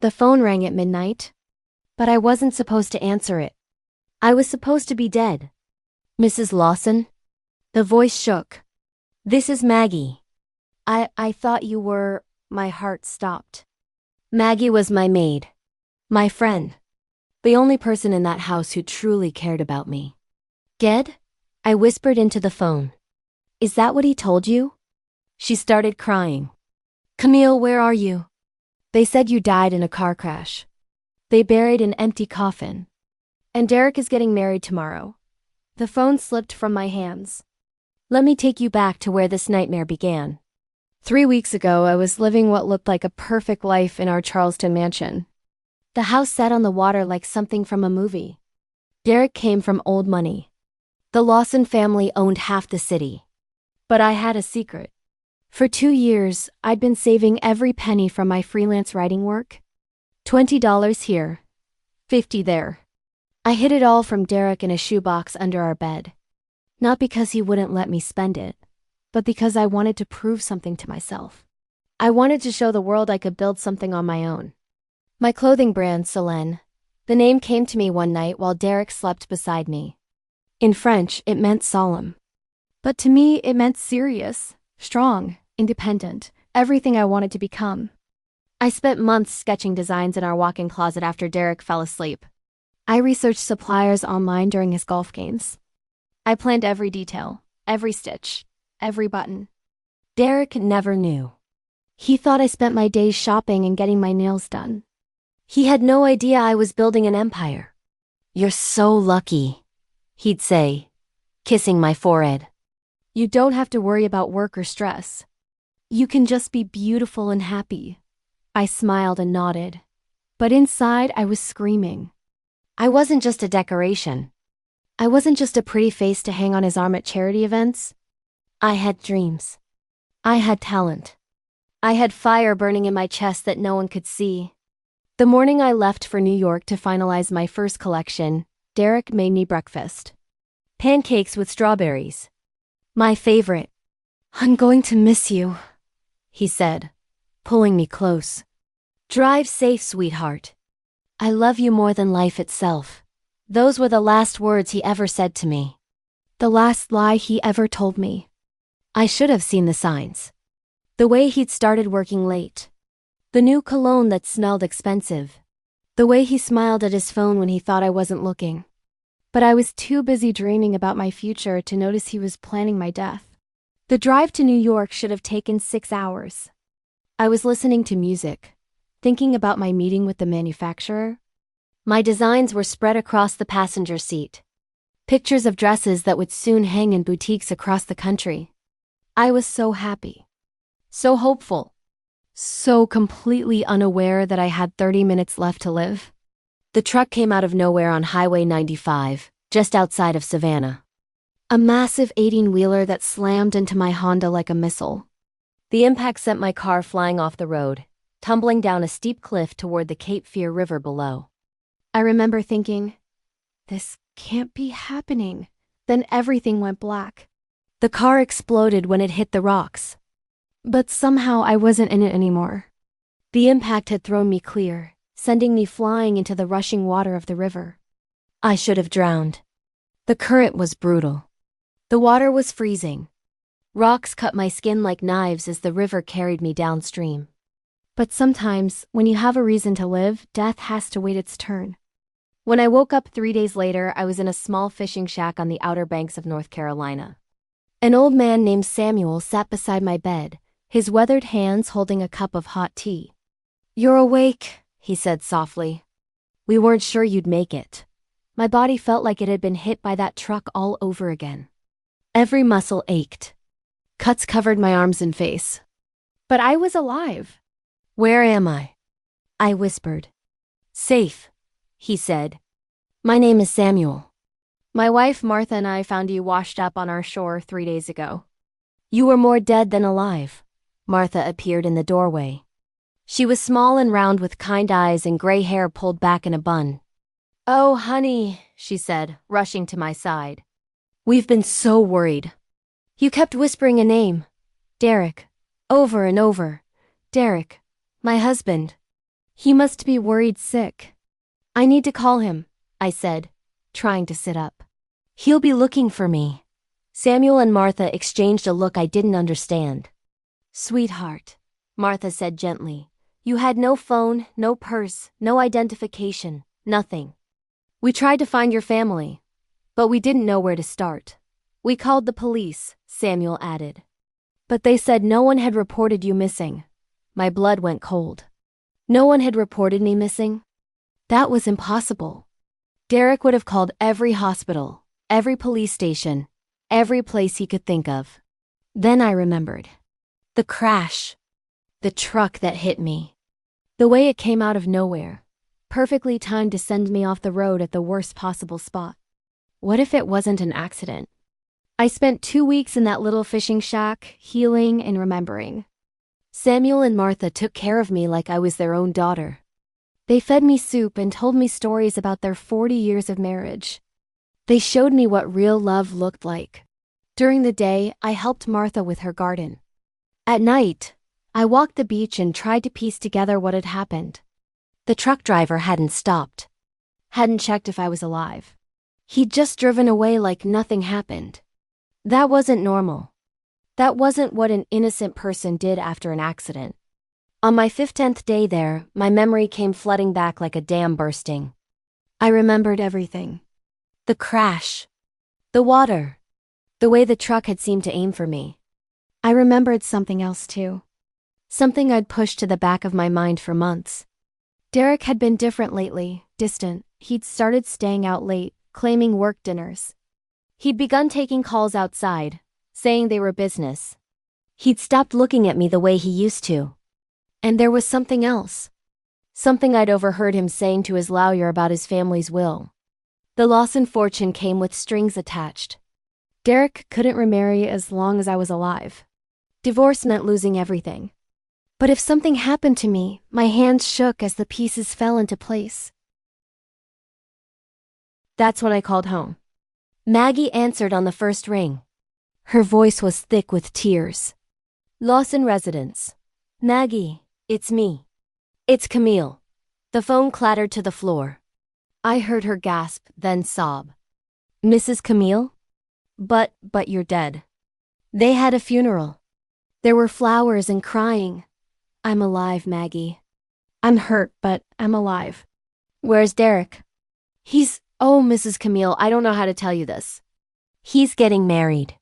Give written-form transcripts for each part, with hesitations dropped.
The phone rang at midnight, but I wasn't supposed to answer it. I was supposed to be dead. Mrs. Lawson? The voice shook. This is Maggie. I thought you were. My heart stopped. Maggie was my maid. My friend. The only person in that house who truly cared about me. Ged? I whispered into the phone. Is that what he told you? She started crying. Camille, where are you? They said you died in a car crash. They buried an empty coffin. And Derek is getting married tomorrow. The phone slipped from my hands. Let me take you back to where this nightmare began. 3 weeks ago, I was living what looked like a perfect life in our Charleston mansion. The house sat on the water like something from a movie. Derek came from old money. The Lawson family owned half the city. But I had a secret. For 2 years, I'd been saving every penny from my freelance writing work. $20 here, $50 there. I hid it all from Derek in a shoebox under our bed. Not because he wouldn't let me spend it, but because I wanted to prove something to myself. I wanted to show the world I could build something on my own. My clothing brand, Solène. The name came to me one night while Derek slept beside me. In French, it meant solemn. But to me, it meant serious, strong, independent, everything I wanted to become. I spent months sketching designs in our walk-in closet after Derek fell asleep. I researched suppliers online during his golf games. I planned every detail, every stitch, every button. Derek never knew. He thought I spent my days shopping and getting my nails done. He had no idea I was building an empire. You're so lucky, he'd say, kissing my forehead. You don't have to worry about work or stress. You can just be beautiful and happy. I smiled and nodded. But inside, I was screaming. I wasn't just a decoration. I wasn't just a pretty face to hang on his arm at charity events. I had dreams. I had talent. I had fire burning in my chest that no one could see. The morning I left for New York to finalize my first collection, Derek made me breakfast. Pancakes with strawberries. My favorite. I'm going to miss you, he said, pulling me close. Drive safe, sweetheart. I love you more than life itself. Those were the last words he ever said to me. The last lie he ever told me. I should have seen the signs. The way he'd started working late. The new cologne that smelled expensive. The way he smiled at his phone when he thought I wasn't looking. But I was too busy dreaming about my future to notice he was planning my death. The drive to New York should have taken 6 hours. I was listening to music, thinking about my meeting with the manufacturer. My designs were spread across the passenger seat. Pictures of dresses that would soon hang in boutiques across the country. I was so happy. So hopeful. So completely unaware that I had 30 minutes left to live. The truck came out of nowhere on Highway 95, just outside of Savannah. A massive 18-wheeler that slammed into my Honda like a missile. The impact sent my car flying off the road, tumbling down a steep cliff toward the Cape Fear River below. I remember thinking, this can't be happening. Then everything went black. The car exploded when it hit the rocks. But somehow I wasn't in it anymore. The impact had thrown me clear, sending me flying into the rushing water of the river. I should have drowned. The current was brutal. The water was freezing. Rocks cut my skin like knives as the river carried me downstream. But sometimes, when you have a reason to live, death has to wait its turn. When I woke up 3 days later, I was in a small fishing shack on the Outer Banks of North Carolina. An old man named Samuel sat beside my bed, his weathered hands holding a cup of hot tea. You're awake, he said softly. We weren't sure you'd make it. My body felt like it had been hit by that truck all over again. Every muscle ached. Cuts covered my arms and face. But I was alive. Where am I? I whispered. Safe, he said. My name is Samuel. My wife Martha and I found you washed up on our shore 3 days ago. You were more dead than alive. Martha appeared in the doorway. She was small and round with kind eyes and gray hair pulled back in a bun. Oh, honey, she said, rushing to my side. We've been so worried. You kept whispering a name. Derek. Over and over. Derek. My husband. He must be worried sick. I need to call him, I said, trying to sit up. He'll be looking for me. Samuel and Martha exchanged a look I didn't understand. Sweetheart, Martha said gently, you had no phone, no purse, no identification, nothing. We tried to find your family, but we didn't know where to start. We called the police, Samuel added. But they said no one had reported you missing. My blood went cold. No one had reported me missing? That was impossible. Derek would have called every hospital, every police station, every place he could think of. Then I remembered. The crash. The truck that hit me. The way it came out of nowhere. Perfectly timed to send me off the road at the worst possible spot. What if it wasn't an accident? I spent 2 weeks in that little fishing shack, healing and remembering. Samuel and Martha took care of me like I was their own daughter. They fed me soup and told me stories about their 40 years of marriage. They showed me what real love looked like. During the day, I helped Martha with her garden. At night, I walked the beach and tried to piece together what had happened. The truck driver hadn't stopped. Hadn't checked if I was alive. He'd just driven away like nothing happened. That wasn't normal. That wasn't what an innocent person did after an accident. On my 15th day there, my memory came flooding back like a dam bursting. I remembered everything. The crash. The water. The way the truck had seemed to aim for me. I remembered something else too. Something I'd pushed to the back of my mind for months. Derek had been different lately, distant. He'd started staying out late, claiming work dinners. He'd begun taking calls outside, saying they were business. He'd stopped looking at me the way he used to. And there was something else. Something I'd overheard him saying to his lawyer about his family's will. The Lawson fortune came with strings attached. Derek couldn't remarry as long as I was alive. Divorce meant losing everything. But if something happened to me, my hands shook as the pieces fell into place. That's when I called home. Maggie answered on the first ring. Her voice was thick with tears. Lawson residence. Maggie, it's me. It's Camille. The phone clattered to the floor. I heard her gasp, then sob. Mrs. Camille? But you're dead. They had a funeral. There were flowers and crying. I'm alive, Maggie. I'm hurt, but I'm alive. Where's Derek? Oh, Mrs. Camille, I don't know how to tell you this. He's getting married.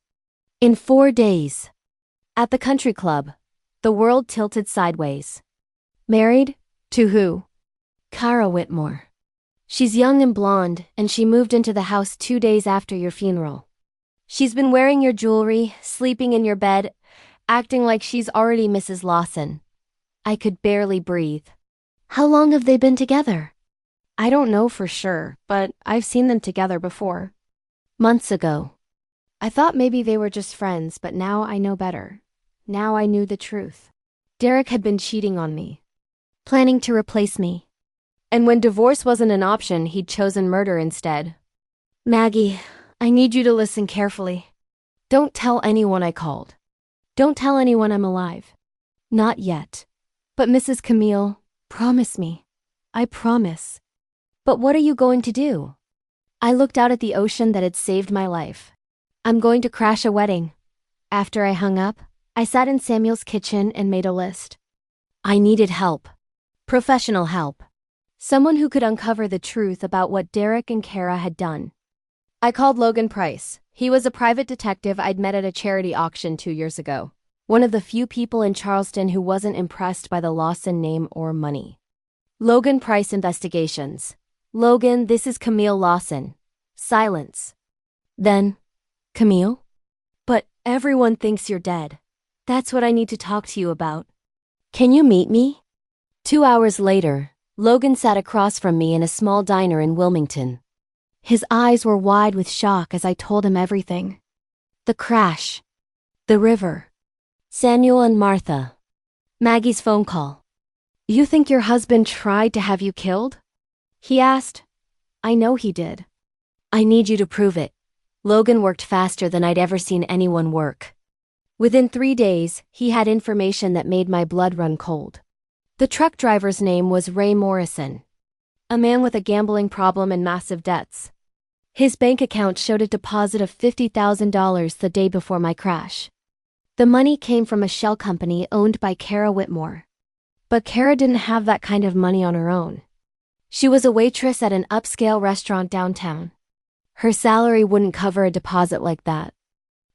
In 4 days. At the country club. The world tilted sideways. Married? To who? Kara Whitmore. She's young and blonde, and she moved into the house 2 days after your funeral. She's been wearing your jewelry, sleeping in your bed, acting like she's already Mrs. Lawson. I could barely breathe. How long have they been together? I don't know for sure, but I've seen them together before. Months ago. I thought maybe they were just friends, but now I know better. Now I knew the truth. Derek had been cheating on me. Planning to replace me. And when divorce wasn't an option, he'd chosen murder instead. Maggie, I need you to listen carefully. Don't tell anyone I called. Don't tell anyone I'm alive. Not yet. But Mrs. Camille, promise me. I promise. But what are you going to do? I looked out at the ocean that had saved my life. I'm going to crash a wedding. After I hung up, I sat in Samuel's kitchen and made a list. I needed help. Professional help. Someone who could uncover the truth about what Derek and Kara had done. I called Logan Price. He was a private detective I'd met at a charity auction 2 years ago. One of the few people in Charleston who wasn't impressed by the Lawson name or money. Logan Price Investigations. Logan, this is Camille Lawson. Silence. Then, Camille? But everyone thinks you're dead. That's what I need to talk to you about. Can you meet me? 2 hours later, Logan sat across from me in a small diner in Wilmington. His eyes were wide with shock as I told him everything. The crash. The river. Samuel and Martha. Maggie's phone call. You think your husband tried to have you killed? He asked. I know he did. I need you to prove it. Logan worked faster than I'd ever seen anyone work. Within 3 days, he had information that made my blood run cold. The truck driver's name was Ray Morrison, a man with a gambling problem and massive debts. His bank account showed a deposit of $50,000 the day before my crash. The money came from a shell company owned by Kara Whitmore. But Kara didn't have that kind of money on her own. She was a waitress at an upscale restaurant downtown. Her salary wouldn't cover a deposit like that.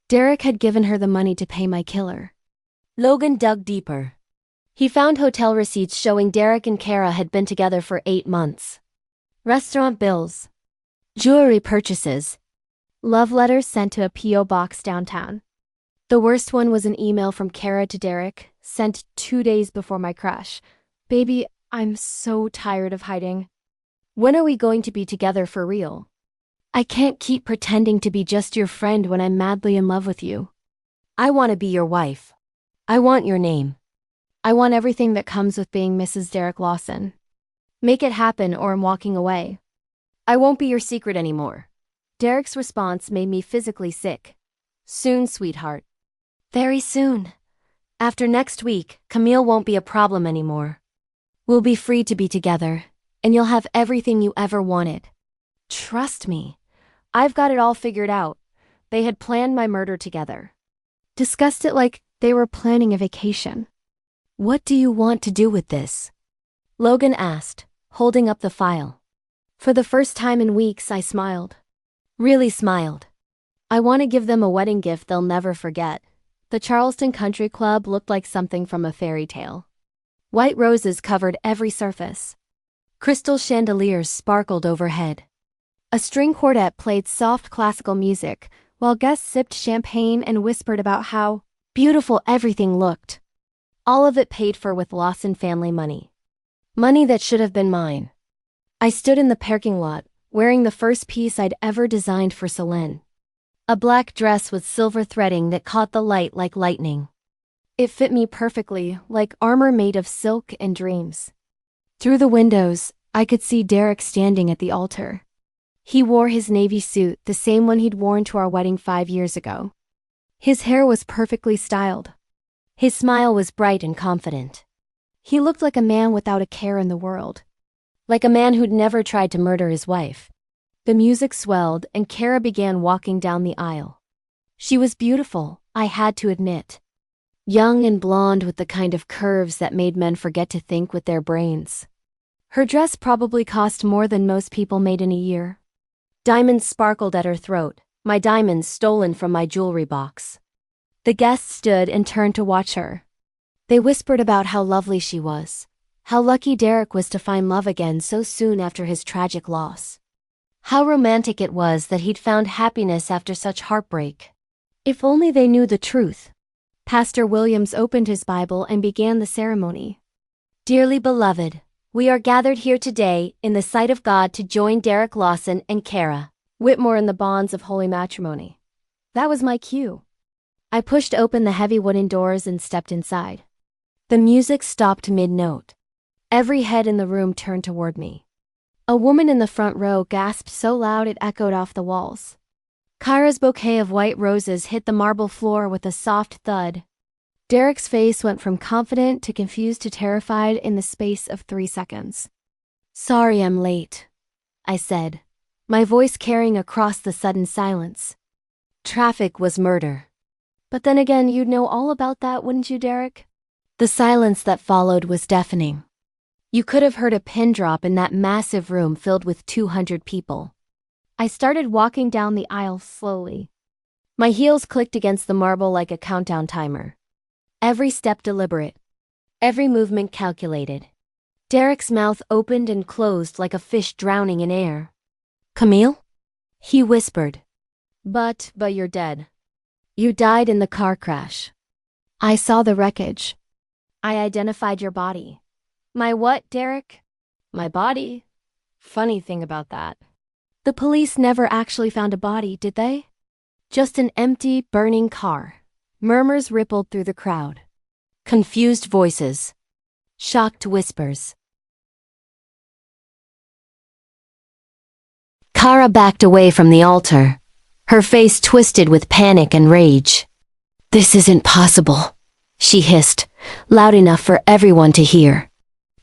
Derek had given her the money to pay my killer. Logan dug deeper. He found hotel receipts showing Derek and Kara had been together for 8 months. Restaurant bills, jewelry purchases, love letters sent to a P.O. box downtown. The worst one was an email from Kara to Derek, sent 2 days before my crash. Baby, I'm so tired of hiding. When are we going to be together for real? I can't keep pretending to be just your friend when I'm madly in love with you. I want to be your wife. I want your name. I want everything that comes with being Mrs. Derek Lawson. Make it happen or I'm walking away. I won't be your secret anymore. Derek's response made me physically sick. Soon, sweetheart. Very soon. After next week, Camille won't be a problem anymore. We'll be free to be together, and you'll have everything you ever wanted. Trust me. I've got it all figured out. They had planned my murder together. Discussed it like they were planning a vacation. What do you want to do with this? Logan asked, holding up the file. For the first time in weeks, I smiled. Really smiled. I want to give them a wedding gift they'll never forget. The Charleston Country Club looked like something from a fairy tale. White roses covered every surface. Crystal chandeliers sparkled overhead. A string quartet played soft classical music, while guests sipped champagne and whispered about how beautiful everything looked. All of it paid for with Lawson family money. Money that should have been mine. I stood in the parking lot, wearing the first piece I'd ever designed for Selene. A black dress with silver threading that caught the light like lightning. It fit me perfectly, like armor made of silk and dreams. Through the windows, I could see Derek standing at the altar. He wore his navy suit, the same one he'd worn to our wedding 5 years ago. His hair was perfectly styled. His smile was bright and confident. He looked like a man without a care in the world. Like a man who'd never tried to murder his wife. The music swelled and Kara began walking down the aisle. She was beautiful, I had to admit. Young and blonde with the kind of curves that made men forget to think with their brains. Her dress probably cost more than most people made in a year. Diamonds sparkled at her throat, my diamonds stolen from my jewelry box. The guests stood and turned to watch her. They whispered about how lovely she was, how lucky Derek was to find love again so soon after his tragic loss. How romantic it was that he'd found happiness after such heartbreak. If only they knew the truth. Pastor Williams opened his Bible and began the ceremony. Dearly beloved, we are gathered here today in the sight of God to join Derek Lawson and Kara Whitmore in the bonds of holy matrimony. That was my cue. I pushed open the heavy wooden doors and stepped inside. The music stopped mid-note. Every head in the room turned toward me. A woman in the front row gasped so loud it echoed off the walls. Kyra's bouquet of white roses hit the marble floor with a soft thud. Derek's face went from confident to confused to terrified in the space of 3 seconds. Sorry I'm late, I said, my voice carrying across the sudden silence. Traffic was murder. But then again, you'd know all about that, wouldn't you, Derek? The silence that followed was deafening. You could have heard a pin drop in that massive room filled with 200 people. I started walking down the aisle slowly. My heels clicked against the marble like a countdown timer. Every step deliberate. Every movement calculated. Derek's mouth opened and closed like a fish drowning in air. Camille? He whispered. But you're dead. You died in the car crash. I saw the wreckage. I identified your body. My what, Derek? My body? Funny thing about that. The police never actually found a body, did they? Just an empty, burning car. Murmurs rippled through the crowd. Confused voices. Shocked whispers. Kara backed away from the altar, her face twisted with panic and rage. This isn't possible, she hissed, loud enough for everyone to hear.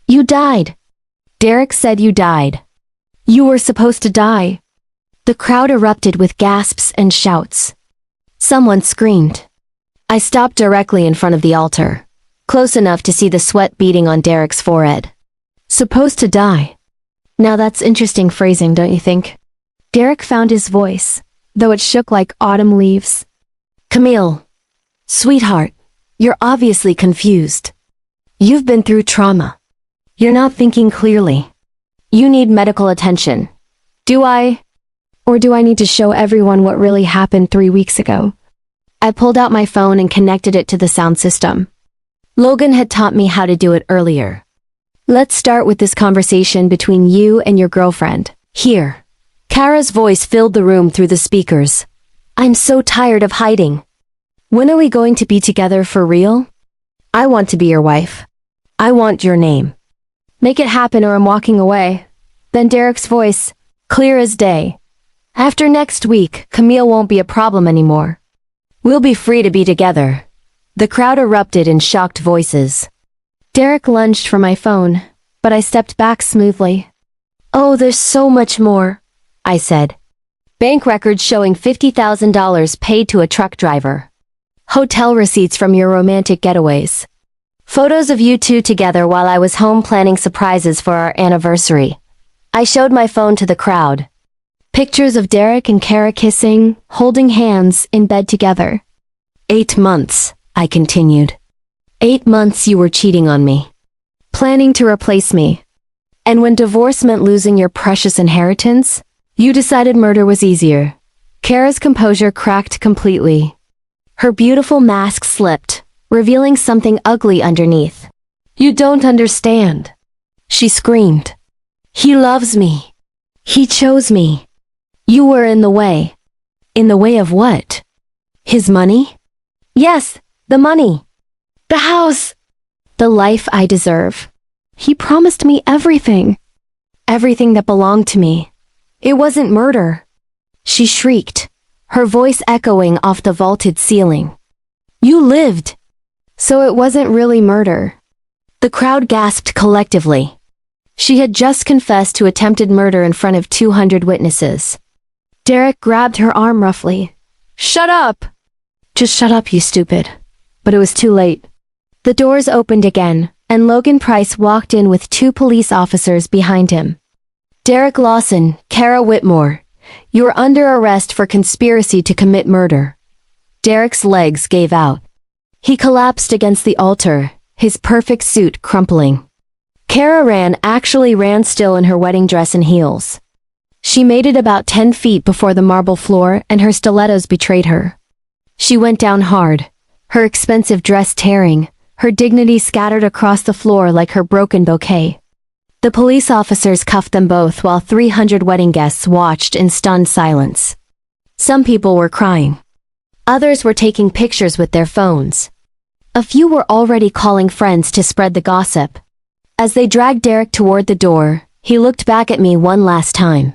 You died. Derek said you died. You were supposed to die. The crowd erupted with gasps and shouts. Someone screamed. I stopped directly in front of the altar, close enough to see the sweat beading on Derek's forehead. Supposed to die. Now that's interesting phrasing, don't you think? Derek found his voice, though it shook like autumn leaves. Camille. Sweetheart, you're obviously confused. You've been through trauma. You're not thinking clearly. You need medical attention. Do I? Or do I need to show everyone what really happened 3 weeks ago? I pulled out my phone and connected it to the sound system. Logan had taught me how to do it earlier. Let's start with this conversation between you and your girlfriend. Here. Kara's voice filled the room through the speakers. I'm so tired of hiding. When are we going to be together for real? I want to be your wife. I want your name. Make it happen or I'm walking away. Then Derek's voice, clear as day. After next week, Camille won't be a problem anymore. We'll be free to be together. The crowd erupted in shocked voices. Derek lunged for my phone, but I stepped back smoothly. Oh, there's so much more, I said. Bank records showing $50,000 paid to a truck driver. Hotel receipts from your romantic getaways. Photos of you two together while I was home planning surprises for our anniversary. I showed my phone to the crowd. Pictures of Derek and Kara kissing, holding hands, in bed together. 8 months, I continued. 8 months you were cheating on me. Planning to replace me. And when divorce meant losing your precious inheritance, you decided murder was easier. Kara's composure cracked completely. Her beautiful mask slipped, revealing something ugly underneath. You don't understand. She screamed. He loves me. He chose me. You were in the way. In the way of what? His money? Yes, the money. The house. The life I deserve. He promised me everything. Everything that belonged to me. It wasn't murder. She shrieked, her voice echoing off the vaulted ceiling. You lived. So it wasn't really murder. The crowd gasped collectively. She had just confessed to attempted murder in front of 200 witnesses. Derek grabbed her arm roughly. Shut up! Just shut up, you stupid. But it was too late. The doors opened again, and Logan Price walked in with 2 police officers behind him. Derek Lawson, Kara Whitmore, you are under arrest for conspiracy to commit murder. Derek's legs gave out. He collapsed against the altar, his perfect suit crumpling. Kara actually ran still in her wedding dress and heels. She made it about 10 feet before the marble floor and her stilettos betrayed her. She went down hard, her expensive dress tearing, her dignity scattered across the floor like her broken bouquet. The police officers cuffed them both while 300 wedding guests watched in stunned silence. Some people were crying. Others were taking pictures with their phones. A few were already calling friends to spread the gossip. As they dragged Derek toward the door, he looked back at me one last time.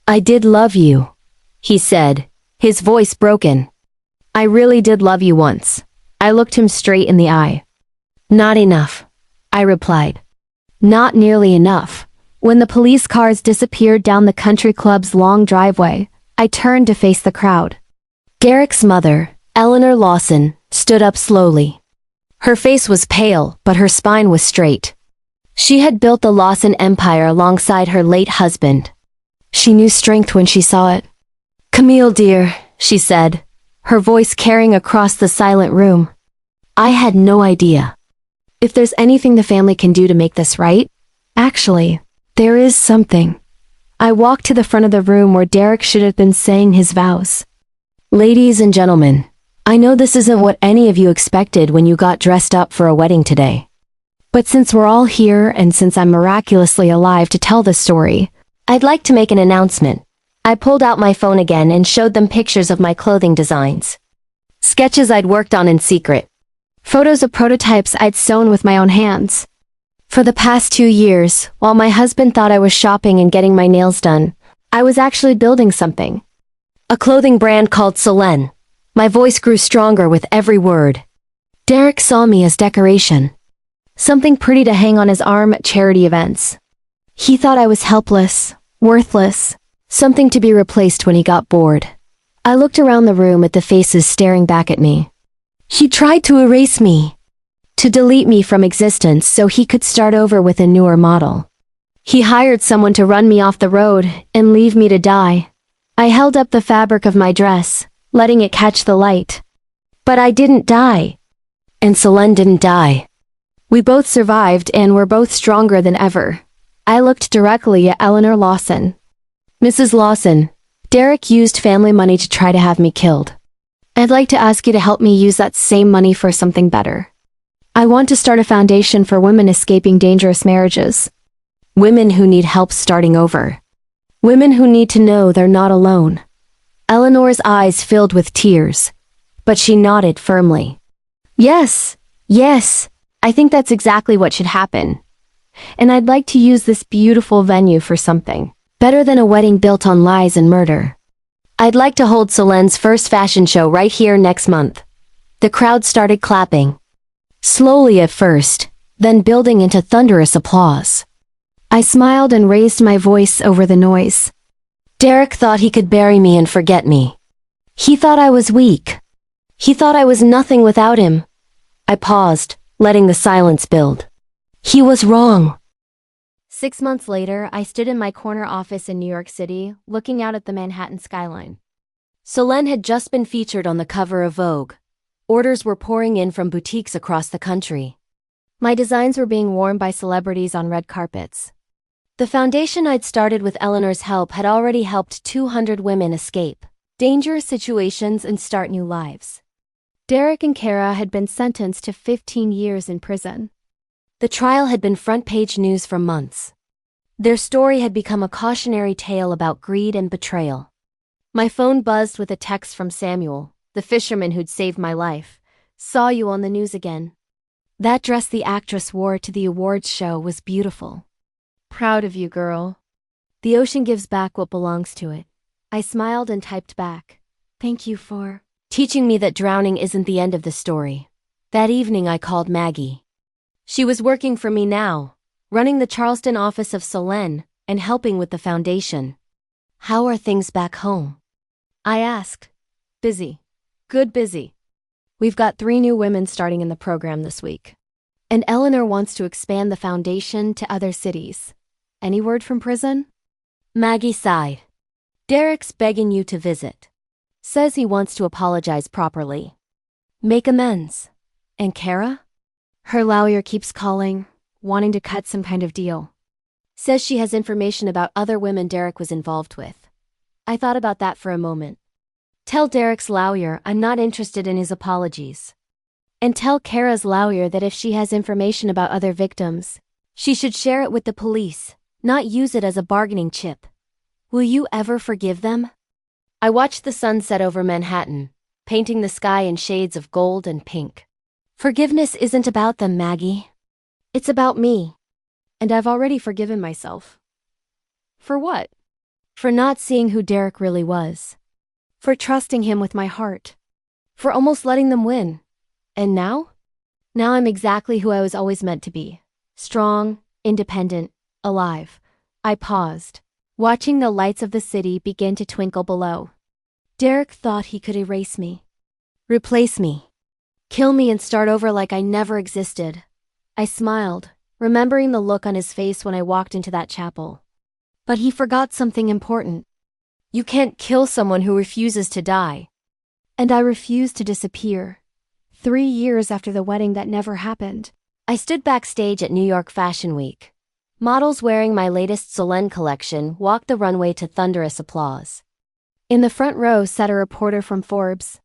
I did love you, he said, his voice broken. I really did love you once. I looked him straight in the eye. Not enough, I replied. Not nearly enough. When the police cars disappeared down the country club's long driveway, I turned to face the crowd. Derek's mother, Eleanor Lawson, stood up slowly. Her face was pale, but her spine was straight. She had built the Lawson empire alongside her late husband. She knew strength when she saw it. Camille, dear, she said, her voice carrying across the silent room. I had no idea. If there's anything the family can do to make this right, actually, there is something. I walked to the front of the room where Derek should have been saying his vows. Ladies and gentlemen, I know this isn't what any of you expected when you got dressed up for a wedding today. But since we're all here and since I'm miraculously alive to tell this story, I'd like to make an announcement. I pulled out my phone again and showed them pictures of my clothing designs. Sketches I'd worked on in secret. Photos of prototypes I'd sewn with my own hands. For the past 2 years, while my husband thought I was shopping and getting my nails done, I was actually building something. A clothing brand called Selene. My voice grew stronger with every word. Derek saw me as decoration. Something pretty to hang on his arm at charity events. He thought I was helpless, worthless, something to be replaced when he got bored. I looked around the room at the faces staring back at me. He tried to erase me, to delete me from existence so he could start over with a newer model. He hired someone to run me off the road and leave me to die. I held up the fabric of my dress, letting it catch the light. But I didn't die. And Selene didn't die. We both survived and were both stronger than ever. I looked directly at Eleanor Lawson. Mrs. Lawson, Derek used family money to try to have me killed. I'd like to ask you to help me use that same money for something better. I want to start a foundation for women escaping dangerous marriages. Women who need help starting over. Women who need to know they're not alone. Eleanor's eyes filled with tears, but she nodded firmly. Yes, I think that's exactly what should happen. And I'd like to use this beautiful venue for something better than a wedding built on lies and murder. I'd like to hold Selene's first fashion show right here next month. The crowd started clapping. Slowly at first, then building into thunderous applause. I smiled and raised my voice over the noise. Derek thought he could bury me and forget me. He thought I was weak. He thought I was nothing without him. I paused, letting the silence build. He was wrong. 6 months later, I stood in my corner office in New York City, looking out at the Manhattan skyline. Selene had just been featured on the cover of Vogue. Orders were pouring in from boutiques across the country. My designs were being worn by celebrities on red carpets. The foundation I'd started with Eleanor's help had already helped 200 women escape dangerous situations and start new lives. Derek and Kara had been sentenced to 15 years in prison. The trial had been front-page news for months. Their story had become a cautionary tale about greed and betrayal. My phone buzzed with a text from Samuel, the fisherman who'd saved my life. Saw you on the news again. That dress the actress wore to the awards show was beautiful. Proud of you, girl. The ocean gives back what belongs to it. I smiled and typed back. Thank you for teaching me that drowning isn't the end of the story. That evening I called Maggie. She was working for me now, running the Charleston office of Selene and helping with the foundation. How are things back home? I asked. Busy. Good busy. We've got 3 new women starting in the program this week. And Eleanor wants to expand the foundation to other cities. Any word from prison? Maggie sighed. Derek's begging you to visit. Says he wants to apologize properly. Make amends. And Kara? Her lawyer keeps calling, wanting to cut some kind of deal. Says she has information about other women Derek was involved with. I thought about that for a moment. Tell Derek's lawyer I'm not interested in his apologies. And tell Kara's lawyer that if she has information about other victims, she should share it with the police, not use it as a bargaining chip. Will you ever forgive them? I watched the sun set over Manhattan, painting the sky in shades of gold and pink. Forgiveness isn't about them, Maggie. It's about me. And I've already forgiven myself. For what? For not seeing who Derek really was. For trusting him with my heart. For almost letting them win. And now? Now I'm exactly who I was always meant to be. Strong, independent, alive. I paused, watching the lights of the city begin to twinkle below. Derek thought he could erase me. Replace me. Kill me and start over like I never existed. I smiled, remembering the look on his face when I walked into that chapel. But he forgot something important. You can't kill someone who refuses to die. And I refused to disappear. 3 years after the wedding that never happened. I stood backstage at New York Fashion Week. Models wearing my latest Selene collection walked the runway to thunderous applause. In the front row sat a reporter from Forbes.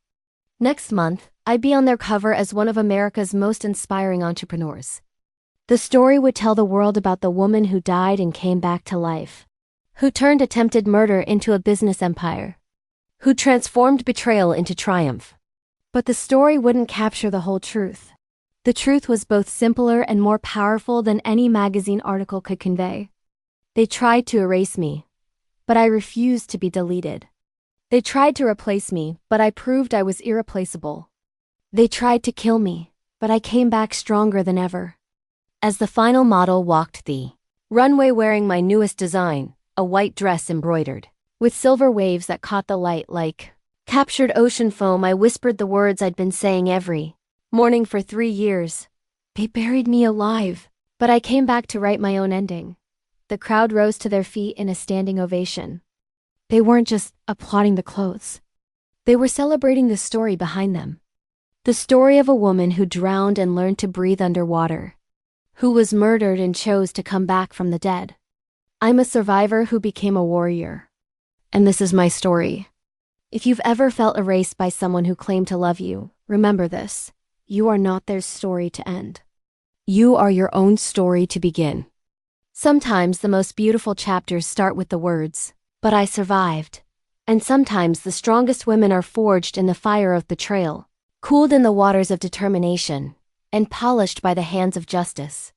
Next month, I'd be on their cover as one of America's most inspiring entrepreneurs. The story would tell the world about the woman who died and came back to life, who turned attempted murder into a business empire, who transformed betrayal into triumph. But the story wouldn't capture the whole truth. The truth was both simpler and more powerful than any magazine article could convey. They tried to erase me, but I refused to be deleted. They tried to replace me, but I proved I was irreplaceable. They tried to kill me, but I came back stronger than ever. As the final model walked the runway wearing my newest design, a white dress embroidered with silver waves that caught the light like captured ocean foam, I whispered the words I'd been saying every morning for 3 years. They buried me alive, but I came back to write my own ending. The crowd rose to their feet in a standing ovation. They weren't just applauding the clothes. They were celebrating the story behind them. The story of a woman who drowned and learned to breathe underwater, who was murdered and chose to come back from the dead. I'm a survivor who became a warrior. And this is my story. If you've ever felt erased by someone who claimed to love you, remember this. You are not their story to end. You are your own story to begin. Sometimes the most beautiful chapters start with the words, "But I survived." And sometimes the strongest women are forged in the fire of betrayal, cooled in the waters of determination, and polished by the hands of justice.